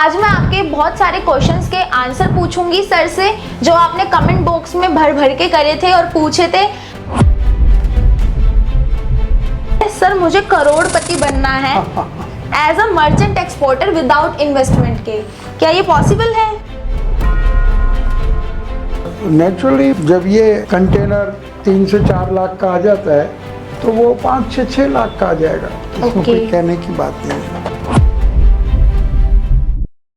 आज मैं आपके बहुत सारे क्वेश्चंस के आंसर पूछूंगी सर से, जो आपने कमेंट बॉक्स में भर भर के करे थे और पूछे थे। सर मुझे करोड़पति बनना है as a merchant exporter without investment के, क्या ये पॉसिबल है? नेचुरली जब ये कंटेनर 3 से 4 लाख का आ जाता है तो वो 5 से 6 लाख का आ जाएगा। इसमें कोई कहने की बात नहीं है।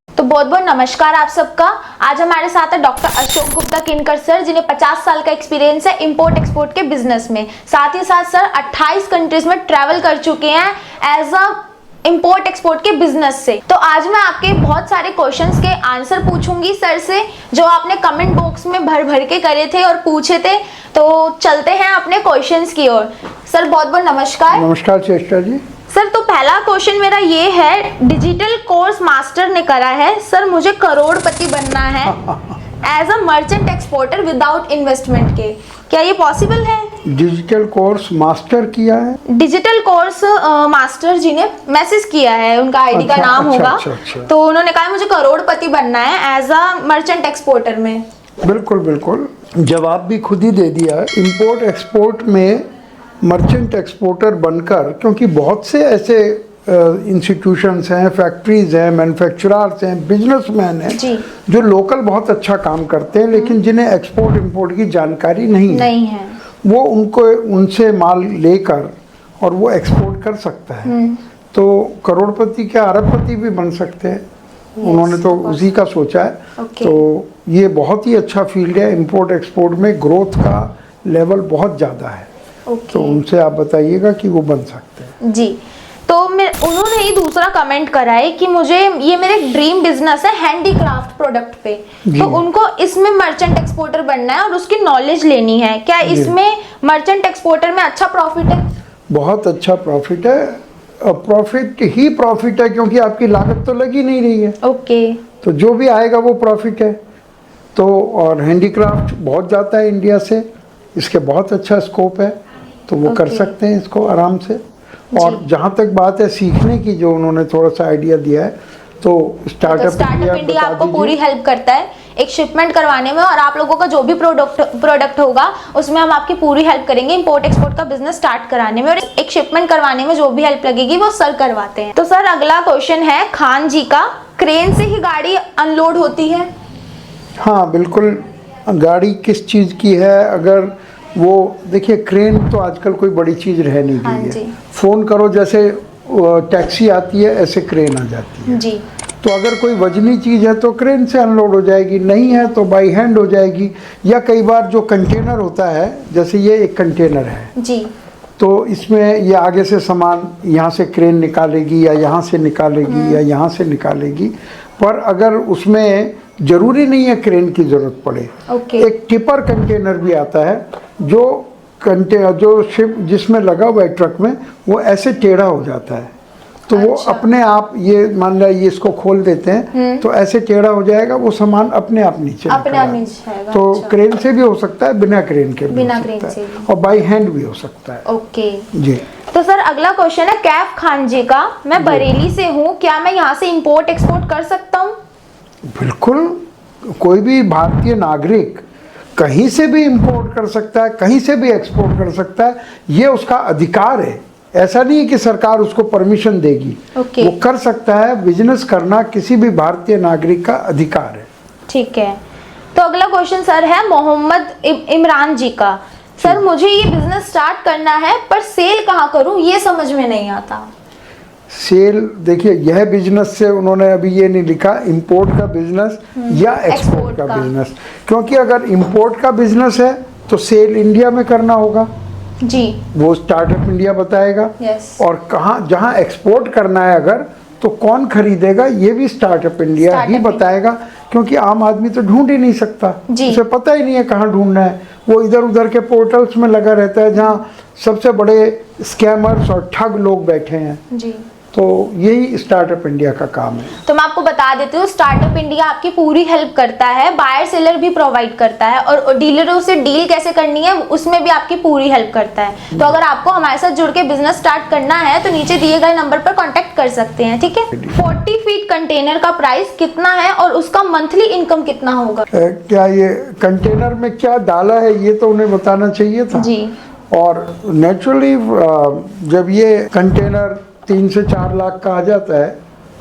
तो बहुत बहुत नमस्कार आप सबका। आज हमारे साथ है डॉक्टर अशोक गुप्ता किनकर सर, जिन्हें 50 साल का एक्सपीरियंस है इंपोर्ट एक्सपोर्ट के बिजनेस में। साथ ही साथ सर 28 कंट्रीज में ट्रैवल कर चुके हैं एज अ इंपोर्ट एक्सपोर्ट के बिजनेस से। तो आज मैं आपके बहुत सारे क्वेश्चंस के आंसर पूछूंगी सर से, जो आपने कमेंट बॉक्स में भर भर के करे थे और पूछे थे। तो चलते हैं अपने क्वेश्चंस की ओर। सर बहुत बहुत नमस्कार। नमस्कार चेष्टा जी। सर तो पहला क्वेश्चन मेरा ये है, डिजिटल कोर्स मास्टर ने करा है सर, मुझे करोड़पति बनना है as a merchant exporter without investment के, क्या ये पॉसिबल है? डिजिटल कोर्स मास्टर किया है? डिजिटल कोर्स मास्टर जी ने मैसेज किया है, उनका आईडी का नाम होगा। अच्छा। तो उन्होंने कहा मुझे करोड़पति बनना है एज अ मर्चेंट एक्सपोर्टर में। बिल्कुल बिल्कुल, जवाब भी खुद ही दे दिया है। इंपोर्ट एक्सपोर्ट में मर्चेंट एक्सपोर्टर बनकर, क्योंकि बहुत से ऐसे इंस्टीट्यूशंस हैं, फैक्ट्रीज हैं, मैन्युफैक्चरर्स हैं, बिजनेसमैन हैं जो लोकल बहुत अच्छा काम करते हैं, लेकिन जिन्हें एक्सपोर्ट इंपोर्ट की जानकारी नहीं है। वो उनसे माल लेकर और वो एक्सपोर्ट कर सकता है। तो करोड़पति क्या अरबपति भी बन सकते हैं। उन्होंने तो उसी का सोचा है। तो ये बहुत ही अच्छा फील्ड है। इंपोर्ट एक्सपोर्ट में ग्रोथ का लेवल बहुत ज़्यादा है। तो उनसे आप बताइएगा कि वो बन सकते हैं जी। तो उन्होंने ही दूसरा कमेंट करा है कि मुझे ये मेरे ड्रीम बिजनेस है हैंडीक्राफ्ट प्रोडक्ट पे, तो उनको इसमें मर्चेंट एक्सपोर्टर बनना है और उसकी नॉलेज लेनी है। क्या इसमें मर्चेंट एक्सपोर्टर में अच्छा प्रॉफिट है? बहुत अच्छा प्रॉफिट है। प्रॉफिट ही प्रॉफिट है, क्योंकि आपकी लागत तो लगी नहीं रही है। तो जो भी आएगा वो प्रॉफिट है। तो और हैंडीक्राफ्ट बहुत जाता है इंडिया से, इसके बहुत अच्छा स्कोप है। तो वो कर सकते हैं इसको आराम से। और जहाँ तक बात है सीखने की, जो उन्होंने थोड़ा सा आइडिया दिया है, तो स्टार्टअप इंडिया आपको पूरी हेल्प करता है एक शिपमेंट करवाने में, और आप लोगों का जो भी प्रोडक्ट होगा उसमें हम आपकी पूरी हेल्प करेंगे इंपोर्ट एक्सपोर्ट का बिजनेस स्टार्ट कराने में, और एक शिपमेंट करवाने में जो भी हेल्प लगेगी वो सर करवाते हैं। तो सर अगला क्वेश्चन है खान जी का, क्रेन से ही गाड़ी अनलोड होती है? हाँ बिल्कुल। गाड़ी किस चीज़ की है, अगर वो देखिए, क्रेन तो आजकल कोई बड़ी चीज़ रह नहीं गई है। फ़ोन करो, जैसे टैक्सी आती है ऐसे क्रेन आ जाती है जी। तो अगर कोई वजनी चीज़ है तो क्रेन से अनलोड हो जाएगी, नहीं है तो बाई हैंड हो जाएगी। या कई बार जो कंटेनर होता है, जैसे ये एक कंटेनर है जी, तो इसमें ये आगे से सामान यहाँ से क्रेन निकालेगी, या यहाँ से निकालेगी, या यहाँ से निकालेगी। पर अगर उसमें ज़रूरी नहीं है क्रेन की ज़रूरत पड़े। एक टिपर कंटेनर भी आता है, जो शिप जिसमें लगा हुआ है ट्रक में, वो ऐसे टेढ़ा हो जाता है। तो वो अपने आप, ये मान लिया ये इसको खोल देते हैं तो ऐसे टेढ़ा हो जाएगा, वो सामान अपने आप नीचे निकलेगा। तो क्रेन से भी हो सकता है, बिना क्रेन के भी हो सकता है, और बाई हैंड भी हो सकता है। जी। तो सर अगला क्वेश्चन है कैफ खान जी का, मैं बरेली से हूँ, क्या मैं यहाँ से इंपोर्ट एक्सपोर्ट कर सकता हूँ? बिल्कुल, कोई भी भारतीय नागरिक कहीं से भी इंपोर्ट कर सकता है, कहीं से भी एक्सपोर्ट कर सकता है। ये उसका अधिकार है। ऐसा नहीं है कि सरकार उसको परमिशन देगी। वो कर सकता है। बिजनेस करना किसी भी भारतीय नागरिक का अधिकार है। ठीक है। तो अगला क्वेश्चन सर है मोहम्मद इमरान जी का, सर मुझे ये बिजनेस स्टार्ट करना है पर सेल कहाँ करूँ ये समझ में नहीं आता। सेल देखिए, यह बिजनेस से उन्होंने अभी ये नहीं लिखा इंपोर्ट का बिजनेस या एक्सपोर्ट का बिजनेस, क्योंकि अगर इंपोर्ट का बिजनेस है तो सेल इंडिया में करना होगा जी, वो स्टार्टअप इंडिया बताएगा। और कहाँ जहाँ एक्सपोर्ट करना है अगर, तो कौन खरीदेगा ये भी स्टार्टअप इंडिया ही बताएगा, क्योंकि आम आदमी तो ढूंढ ही नहीं सकता, उसे पता ही नहीं है कहाँ ढूंढना है। वो इधर उधर के पोर्टल्स में लगा रहता है, जहाँ सबसे बड़े स्कैमर्स और ठग लोग बैठे हैं जी। तो यही स्टार्टअप इंडिया का काम है। तो मैं आपको बता देती हूँ, स्टार्टअप इंडिया आपकी पूरी हेल्प करता है, बायर सेलर भी प्रोवाइड करता है और डीलरों से डील कैसे करनी है उसमें भी आपकी पूरी हेल्प करता है। तो अगर आपको हमारे साथ जुड़ के बिजनेस स्टार्ट करना है तो नीचे दिए गए नंबर पर कॉन्टेक्ट कर सकते हैं, ठीक है। 40 फीट कंटेनर का प्राइस कितना है और उसका मंथली इनकम कितना होगा? क्या ये कंटेनर में क्या डाला है ये तो उन्हें बताना चाहिए था जी। और नेचुरली जब ये कंटेनर 3 से 4 लाख का आ जाता है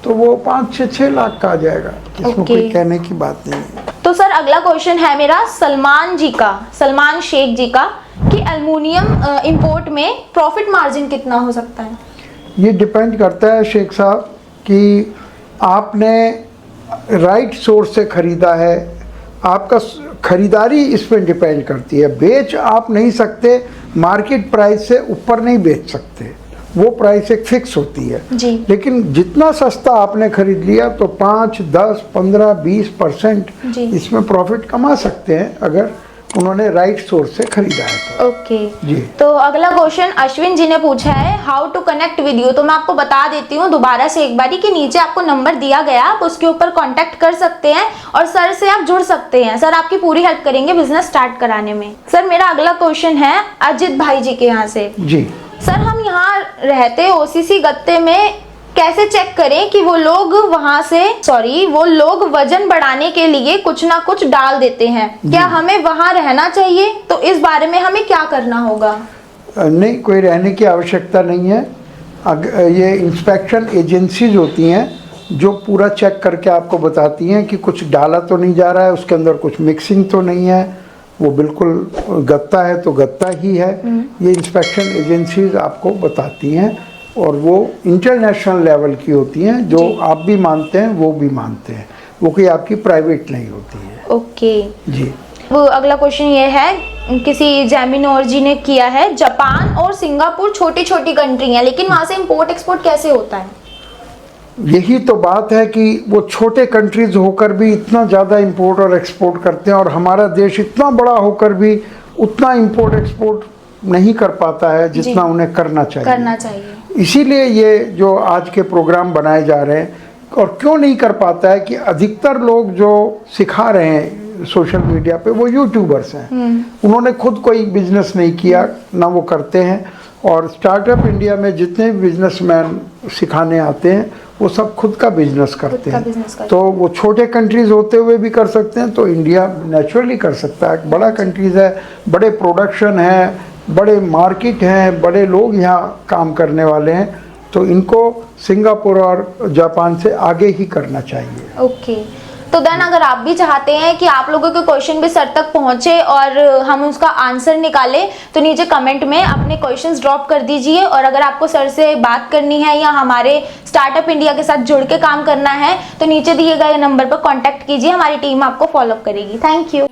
तो वो 5 से 6 लाख का आ जाएगा, इसमें कोई कहने की बात नहीं है। तो सर अगला क्वेश्चन है मेरा सलमान शेख जी का कि एल्युमिनियम इंपोर्ट में प्रॉफिट मार्जिन कितना हो सकता है? ये डिपेंड करता है शेख साहब कि आपने राइट सोर्स से ख़रीदा है, आपका खरीदारी इस पर डिपेंड करती है। बेच आप नहीं सकते, मार्केट प्राइस से ऊपर नहीं बेच सकते, वो प्राइस एक फिक्स होती है जी। लेकिन जितना सस्ता आपने खरीद लिया तो 5, 10, 15, 20% इसमें प्रॉफिट कमा सकते हैं अगर उन्होंने राइट सोर्स से खरीदा है तो। ओके जी। तो अगला क्वेश्चन अश्विन जी ने पूछा है, how to connect with you. तो मैं आपको बता देती हूँ दोबारा से एक बारी कि नीचे आपको नंबर दिया गया, आप उसके ऊपर कांटेक्ट कर सकते हैं और सर से आप जुड़ सकते हैं। सर आपकी पूरी हेल्प करेंगे बिजनेस स्टार्ट कराने में। सर मेरा अगला क्वेश्चन है अजित भाई जी के यहाँ से। जी सर हम यहाँ रहते ओसीसी गत्ते में, कैसे चेक करें कि वो लोग वजन बढ़ाने के लिए कुछ ना कुछ डाल देते हैं, क्या हमें वहाँ रहना चाहिए? तो इस बारे में हमें क्या करना होगा? नहीं, कोई रहने की आवश्यकता नहीं है। ये इंस्पेक्शन एजेंसीज होती हैं जो पूरा चेक करके आपको बताती हैं कि कुछ डाला तो नहीं जा रहा है, उसके अंदर कुछ मिक्सिंग तो नहीं है, वो बिल्कुल गत्ता है तो गत्ता ही है। ये इंस्पेक्शन एजेंसीज आपको बताती हैं और वो इंटरनेशनल लेवल की होती हैं, जो आप भी मानते हैं वो भी मानते हैं, वो कोई आपकी प्राइवेट नहीं होती है। ओके जी। वो अगला क्वेश्चन ये है, किसी जैमिनोर जी ने किया है, जापान और सिंगापुर छोटी छोटी कंट्री हैं लेकिन वहाँ से इंपोर्ट एक्सपोर्ट कैसे होता है? यही तो बात है कि वो छोटे कंट्रीज होकर भी इतना ज़्यादा इंपोर्ट और एक्सपोर्ट करते हैं और हमारा देश इतना बड़ा होकर भी उतना इंपोर्ट एक्सपोर्ट नहीं कर पाता है जितना उन्हें करना चाहिए। इसीलिए ये जो आज के प्रोग्राम बनाए जा रहे हैं, और क्यों नहीं कर पाता है कि अधिकतर लोग जो सिखा रहे हैं सोशल मीडिया पे वो यूट्यूबर्स हैं, उन्होंने खुद कोई बिजनेस नहीं किया, ना वो करते हैं। और स्टार्टअप इंडिया में जितने भी बिजनेसमैन सिखाने आते हैं वो सब खुद का बिजनेस करते हैं। तो वो छोटे कंट्रीज होते हुए भी कर सकते हैं, तो इंडिया नेचुरली कर सकता है। बड़ा कंट्रीज है, बड़े प्रोडक्शन है, बड़े मार्केट हैं, बड़े लोग यहाँ काम करने वाले हैं, तो इनको सिंगापुर और जापान से आगे ही करना चाहिए। ओके तो देन अगर आप भी चाहते हैं कि आप लोगों के क्वेश्चन भी सर तक पहुंचे और हम उसका आंसर निकालें तो नीचे कमेंट में अपने क्वेश्चंस ड्रॉप कर दीजिए। और अगर आपको सर से बात करनी है या हमारे स्टार्टअप इंडिया के साथ जुड़ के काम करना है तो नीचे दिए गए नंबर पर कॉन्टैक्ट कीजिए, हमारी टीम आपको फॉलो अप करेगी। Thank you.